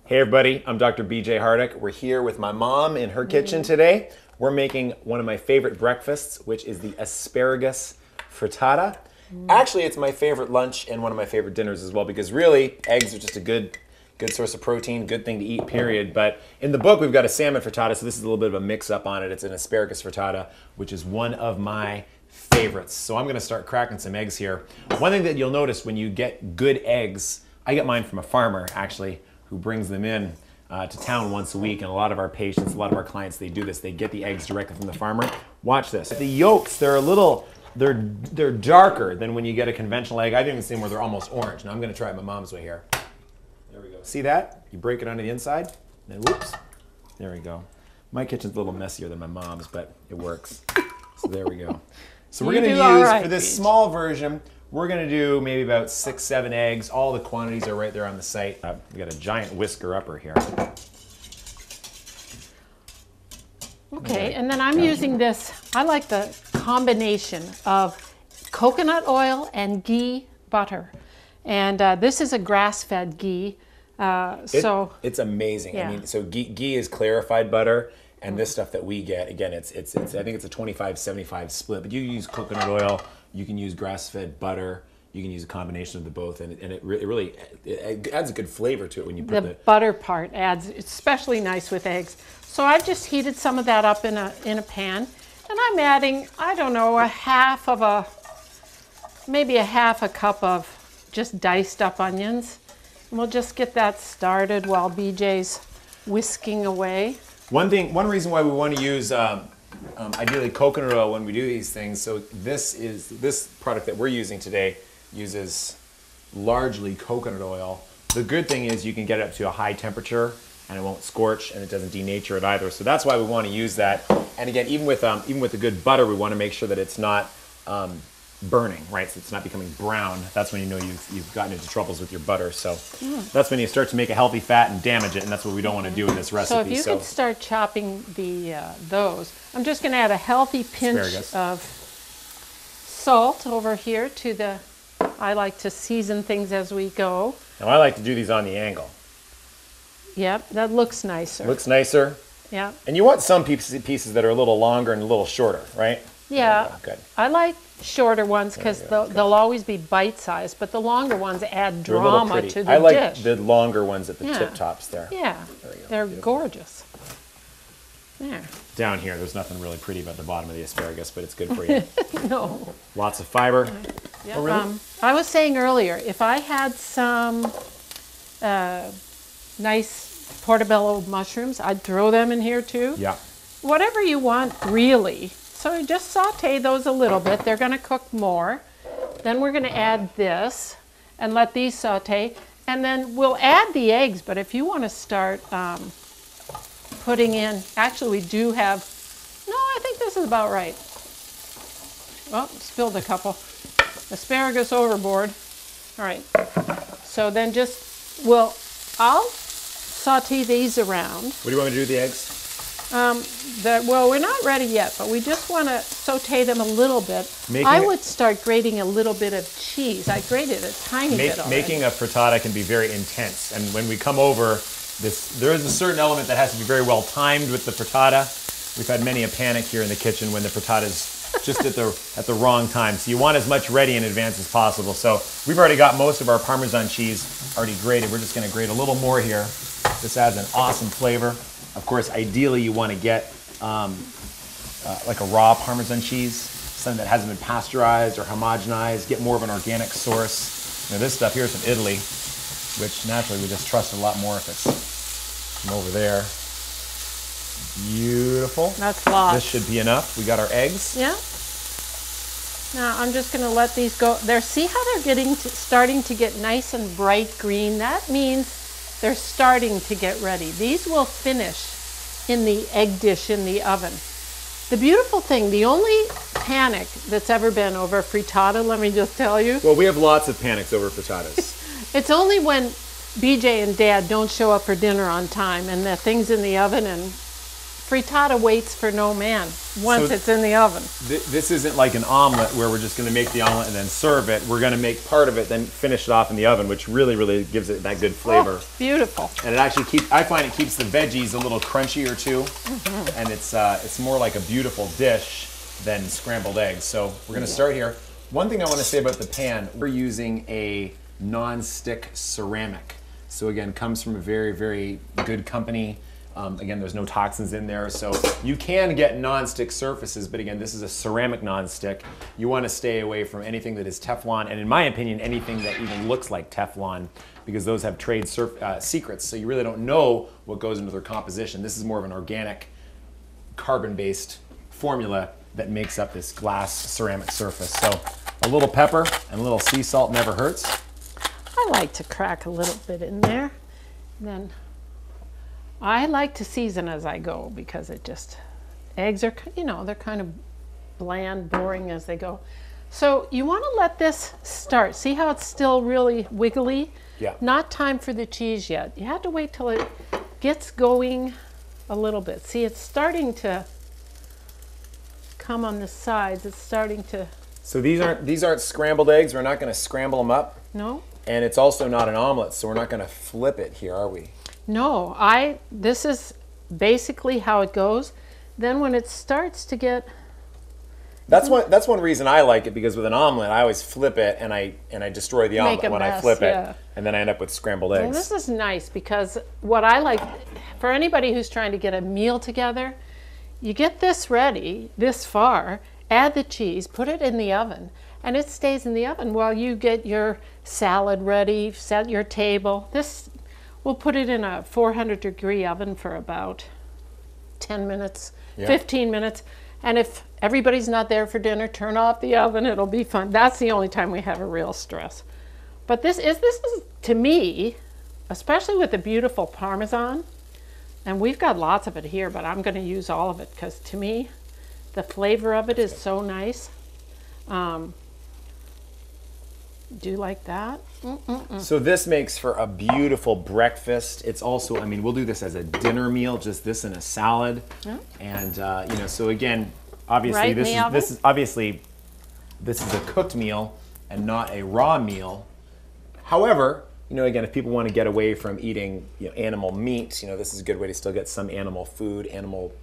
Hey everybody, I'm Dr. BJ Hardick. We're here with my mom in her kitchen today. We're making one of my favorite breakfasts, which is the Asparagus Frittata. Actually, it's my favorite lunch and one of my favorite dinners as well, because really, eggs are just a good source of protein, good thing to eat, period. But in the book, we've got a salmon frittata, so this is a little bit of a mix-up on it. It's an asparagus frittata, which is one of my favorites. So I'm gonna start cracking some eggs here. One thing that you'll notice when you get good eggs, I get mine from a farmer, actually, who brings them in to town once a week, and a lot of our patients, a lot of our clients, they do this. They get the eggs directly from the farmer. Watch this. The yolks, they're a little, they're darker than when you get a conventional egg. I've even seen where they're almost orange. Now I'm gonna try it my mom's way here. There we go. See that? You break it onto the inside, and then whoops, there we go. My kitchen's a little messier than my mom's, but it works. So there we go. So we're gonna use, for this small version, we're gonna do maybe about 6, 7 eggs. All the quantities are right there on the site. We got a giant whisker upper here. Okay, and then I'm using this, I like the combination of coconut oil and ghee butter. And this is a grass-fed ghee. It's amazing. Yeah. I mean, so ghee is clarified butter, and this stuff that we get, again, it's I think it's a 25-75 split, but you can use coconut oil, you can use grass-fed butter, you can use a combination of the both, and it really adds a good flavor to it when you put the butter part adds, especially nice with eggs. So I've just heated some of that up in a pan, and I'm adding, I don't know, maybe a half a cup of just diced up onions. And we'll just get that started while BJ's whisking away. One reason why we want to use ideally coconut oil when we do these things, so this product that we're using today uses largely coconut oil. The good thing is you can get it up to a high temperature and it won't scorch and it doesn't denature it either. So that's why we want to use that. And again, even with the good butter, we want to make sure that it's not burning, right? So it's not becoming brown. That's when you know you've gotten into troubles with your butter. So that's when you start to make a healthy fat and damage it, and that's what we don't want to do in this recipe. So if you could start chopping those, I'm just going to add a healthy pinch of salt over here to the, I like to season things as we go. Now I like to do these on the angle. Yep, that looks nicer. Looks nicer. Yeah. And you want some pieces that are a little longer and a little shorter, right? Yeah. Good. I like shorter ones because they'll always be bite-sized, but the longer ones add drama to the dish. I like the longer ones at the tip tops there. Yeah, they're gorgeous. There. Down here, there's nothing really pretty about the bottom of the asparagus, but it's good for you. No. Lots of fiber. Yeah. Oh, really? I was saying earlier, if I had some nice portobello mushrooms, I'd throw them in here too. Yeah. Whatever you want, really. So just saute those a little bit. They're going to cook more. Then we're going to add this and let these saute. And then we'll add the eggs, but if you want to start putting in, actually we do have, no, I think this is about right. Oh, spilled a couple. Asparagus overboard. All right. So then I'll saute these around. What do you want me to do with the eggs? Well, we're not ready yet, but we just want to saute them a little bit. I would start grating a little bit of cheese. I grated a tiny bit already. Making a frittata can be very intense, and when we come over, there is a certain element that has to be very well timed with the frittata. We've had many a panic here in the kitchen when the frittata is just at the wrong time. So you want as much ready in advance as possible. So we've already got most of our Parmesan cheese already grated. We're just going to grate a little more here. This adds an awesome flavor. Of course, ideally you want to get like a raw Parmesan cheese, something that hasn't been pasteurized or homogenized, get more of an organic source. Now this stuff here is from Italy, which naturally we just trust a lot more if it's from over there. Beautiful. That's lots. This should be enough. We got our eggs. Yeah. Now I'm just going to let these go. See how they're starting to get nice and bright green? That means they're starting to get ready. These will finish in the egg dish in the oven. The beautiful thing, the only panic that's ever been over frittata, let me just tell you. Well, we have lots of panics over frittatas. It's only when BJ and Dad don't show up for dinner on time and the thing's in the oven and frittata waits for no man once it's in the oven. This isn't like an omelet where we're just going to make the omelet and then serve it. We're going to make part of it, then finish it off in the oven, which really, really gives it that good flavor. Oh, beautiful. And it actually I find it keeps the veggies a little crunchier too. And it's more like a beautiful dish than scrambled eggs. So we're going to start here. One thing I want to say about the pan, we're using a non-stick ceramic. So again, comes from a very, very good company. Again, there's no toxins in there, so you can get non-stick surfaces, but again, this is a ceramic non-stick. You want to stay away from anything that is Teflon, and in my opinion, anything that even looks like Teflon, because those have trade secrets, so you really don't know what goes into their composition. This is more of an organic, carbon-based formula that makes up this glass ceramic surface. So a little pepper and a little sea salt never hurts. I like to crack a little bit in there. And then I like to season as I go because eggs are, they're kind of bland, boring as they go. So you want to let this start. See how it's still really wiggly? Yeah. Not time for the cheese yet. You have to wait till it gets going a little bit. See, it's starting to come on the sides. It's starting to. So these aren't scrambled eggs. We're not going to scramble them up. No. And it's also not an omelet, so we're not going to flip it here, are we? No, this is basically how it goes. Then when it starts to get... That's one reason I like it, because with an omelet, I always flip it and I destroy the omelet when I flip it, and then I end up with scrambled eggs. Well, this is nice because what I like, for anybody who's trying to get a meal together, you get this ready, this far, add the cheese, put it in the oven, and it stays in the oven while you get your salad ready, set your table. We'll put it in a 400-degree oven for about 10 minutes, 15 minutes. And if everybody's not there for dinner, turn off the oven. It'll be fun. That's the only time we have a real stress. But this is, to me, especially with the beautiful Parmesan, and we've got lots of it here, but I'm going to use all of it because to me, the flavor of it is so nice. Do you like that? So this makes for a beautiful breakfast. It's also, we'll do this as a dinner meal, just this and a salad. Yeah. And so again, obviously this is a cooked meal and not a raw meal. However, again, if people want to get away from eating animal meat, this is a good way to still get some animal food, animal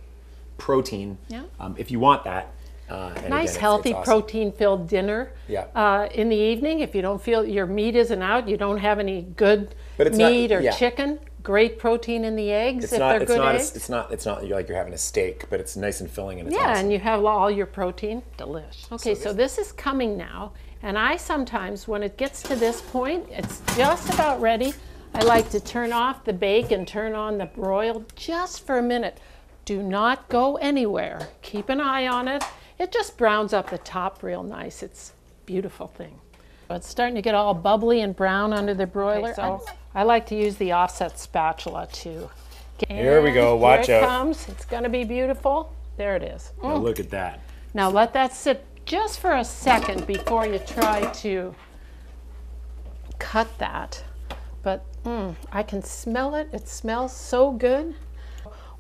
protein. Yeah. If you want that. Nice, again, healthy, awesome, protein-filled dinner in the evening. If you don't feel your meat isn't out, you don't have any good meat or chicken, great protein in the eggs if they're good eggs. It's not like you're having a steak, but it's nice and filling and it's awesome. And you have all your protein. Delish. Okay, so this is coming now, and I sometimes, when it gets to this point, it's just about ready, I like to turn off the bake and turn on the broil just for a minute. Do not go anywhere. Keep an eye on it. It just browns up the top real nice. It's a beautiful thing. It's starting to get all bubbly and brown under the broiler. Okay, so I like to use the offset spatula too. And here we go, watch here it out. Comes. It's gonna be beautiful. There it is. Now look at that. Now let that sit just for a second before you try to cut that. But I can smell it. It smells so good.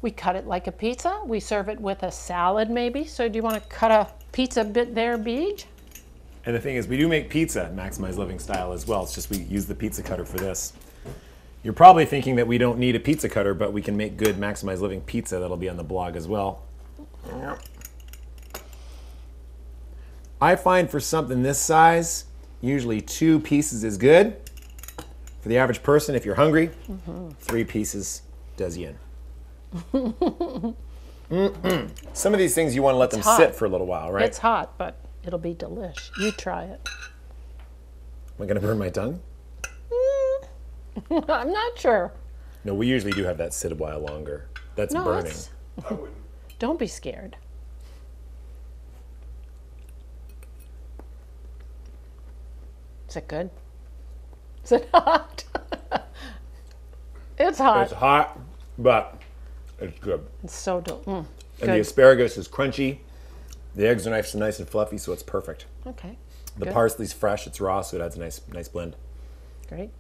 We cut it like a pizza. We serve it with a salad maybe. So do you want to cut a pizza bit there, Beej? And the thing is, we do make pizza at Maximize Living Style as well. It's just we use the pizza cutter for this. You're probably thinking that we don't need a pizza cutter, but we can make good Maximize Living pizza. That'll be on the blog as well. I find for something this size, usually 2 pieces is good. For the average person, if you're hungry, 3 pieces does you in. Some of these things you want to let them sit for a little while, right? It's hot, but it'll be delish. You try it. Am I going to burn my tongue? I'm not sure. No, we usually do have that sit a while longer. That's burning. I wouldn't. Don't be scared. Is it good? Is it hot? It's hot. It's hot, but it's good. It's so And the asparagus is crunchy. The eggs are nice and fluffy, so it's perfect. Okay. The parsley's fresh. It's raw, so it adds a nice blend. Great.